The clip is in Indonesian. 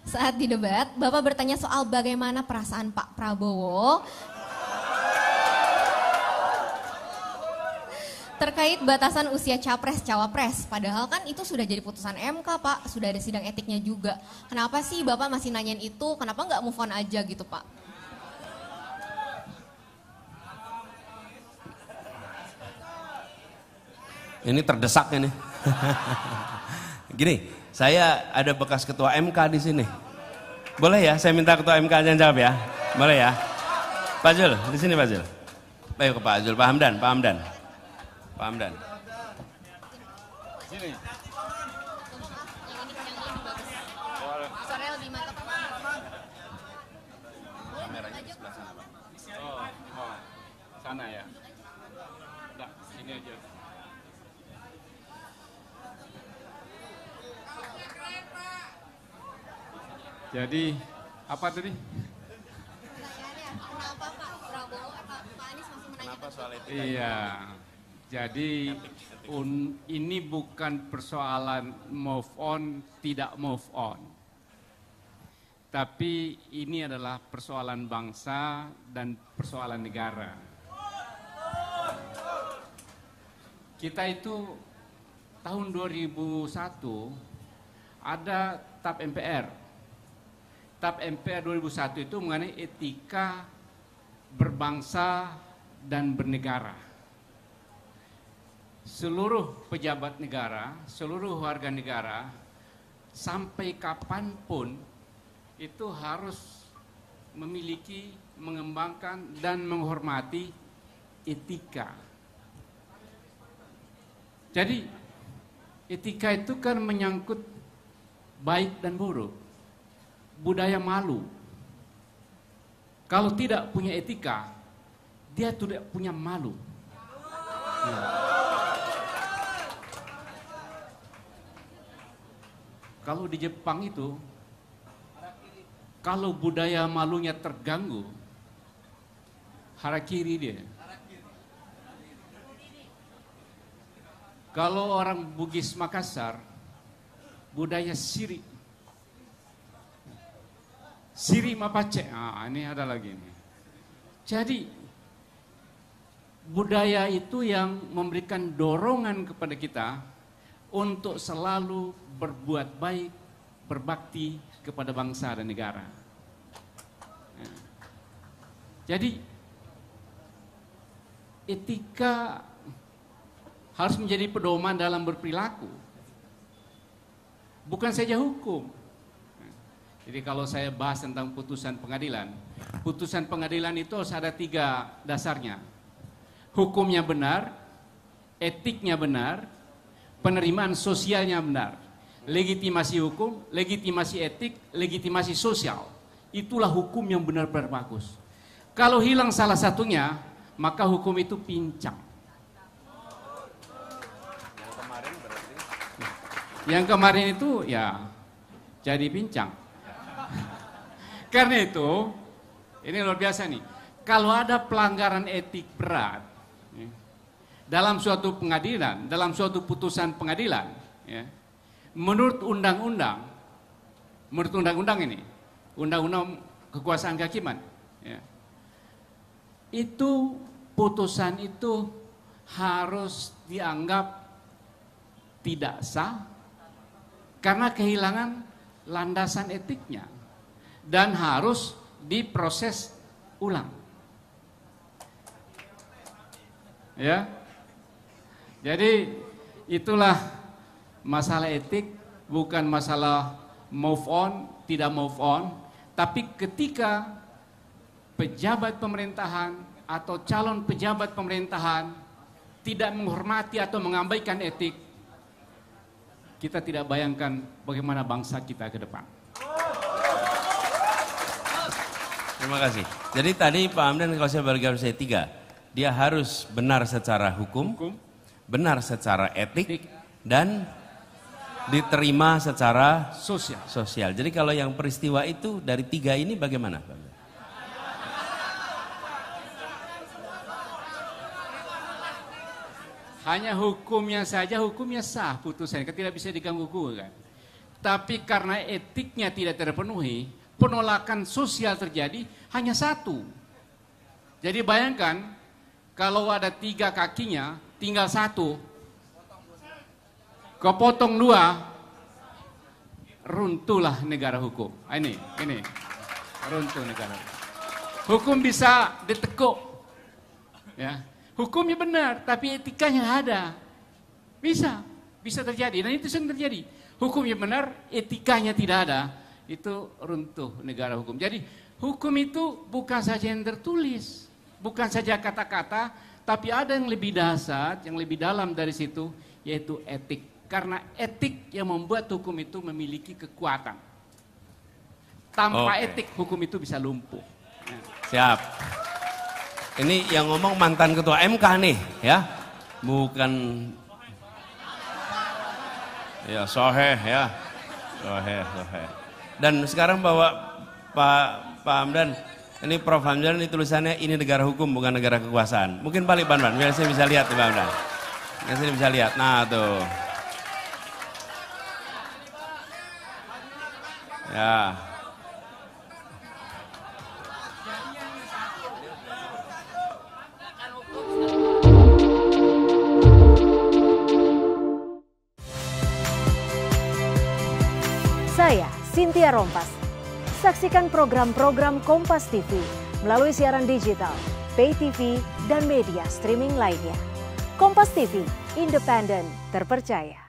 Saat di debat, Bapak bertanya soal bagaimana perasaan Pak Prabowo terkait batasan usia capres-cawapres. Padahal kan itu sudah jadi putusan MK, Pak. Sudah ada sidang etiknya juga. Kenapa sih Bapak masih nanyain itu? Kenapa nggak move on aja gitu, Pak? Ini terdesak ini. Gini, saya ada bekas ketua MK di sini. Boleh ya, saya minta ketua MK aja jawab ya. Boleh ya. Pak Zul, di sini Pak Zul. Ayo ke Pak Zul, Pak Hamdan. Pak Hamdan. Sini. Kameranya di sebelah sana, Pak. Oh, sana ya. Enggak, sini aja. Jadi, apa tadi? Kenapa Pak Prabowo Pak Anies masih menanyakan? Kenapa soal itu? Iya. Jadi ini bukan persoalan move on, tidak move on. Tapi ini adalah persoalan bangsa dan persoalan negara. Kita itu tahun 2001 ada TAP MPR. TAP MPR 2001 itu mengenai etika berbangsa dan bernegara. Seluruh pejabat negara, seluruh warga negara, sampai kapanpun itu harus memiliki, mengembangkan, dan menghormati etika. Jadi, etika itu kan menyangkut baik dan buruk, budaya malu. Kalau tidak punya etika, dia tidak punya malu. Kalau di Jepang itu, kalau budaya malunya terganggu, harakiri dia. Kalau orang Bugis Makassar, budaya siri. Siri mapace, ini ada lagi nih. Jadi, budaya itu yang memberikan dorongan kepada kita untuk selalu berbuat baik, berbakti kepada bangsa dan negara. Jadi, etika harus menjadi pedoman dalam berperilaku. Bukan saja hukum. Jadi kalau saya bahas tentang putusan pengadilan itu harus ada 3 dasarnya. Hukumnya benar, etiknya benar, penerimaan sosialnya benar. Legitimasi hukum, legitimasi etik, legitimasi sosial. Itulah hukum yang benar-benar bagus. Kalau hilang salah satunya, maka hukum itu pincang. Yang kemarin itu ya jadi pincang. Karena itu, ini luar biasa nih. Kalau ada pelanggaran etik berat dalam suatu pengadilan, dalam suatu putusan pengadilan, menurut undang-undang ini, undang-undang kekuasaan kehakiman, itu putusan itu harus dianggap tidak sah karena kehilangan landasan etiknya dan harus diproses ulang. Ya. Jadi itulah masalah etik, bukan masalah move on, tidak move on, tapi ketika pejabat pemerintahan atau calon pejabat pemerintahan tidak menghormati atau mengabaikan etik, kita tidak bayangkan bagaimana bangsa kita ke depan. Terima kasih. Jadi tadi Pak Hamdan kalau saya bagi garis 3, dia harus benar secara hukum, benar secara etik, dan diterima secara sosial. Jadi kalau yang peristiwa itu dari 3 ini bagaimana, Pak? Hanya hukumnya saja, hukumnya sah putusannya, tidak bisa diganggu-gugat. Tapi karena etiknya tidak terpenuhi, penolakan sosial terjadi hanya satu. Jadi bayangkan kalau ada 3 kakinya, tinggal 1, kepotong 2, runtuhlah negara hukum. Ini runtuh negara hukum. Hukum bisa ditekuk, ya. Hukumnya benar, tapi etikanya nggak ada. Bisa terjadi, dan itu sering terjadi. Hukumnya benar, etikanya tidak ada, itu runtuh negara hukum. Jadi hukum itu bukan saja yang tertulis, bukan saja kata-kata, tapi ada yang lebih dasar, yang lebih dalam dari situ, yaitu etik. Karena etik yang membuat hukum itu memiliki kekuatan. Tanpa etik, hukum itu bisa lumpuh. Siap. Ini yang ngomong mantan ketua MK nih, ya. Bukan ya soheh ya. Soheh. Dan sekarang bawa Pak Hamdan, ini Prof Hamdan, ini tulisannya ini negara hukum bukan negara kekuasaan. Mungkin balik Ban, biar saya bisa lihat Pak Hamdan. Biar saya bisa lihat. Nah, tuh. Ya. Saya Cynthia Rompas. Saksikan program-program Kompas TV melalui siaran digital, pay TV, dan media streaming lainnya. Kompas TV, independen, terpercaya.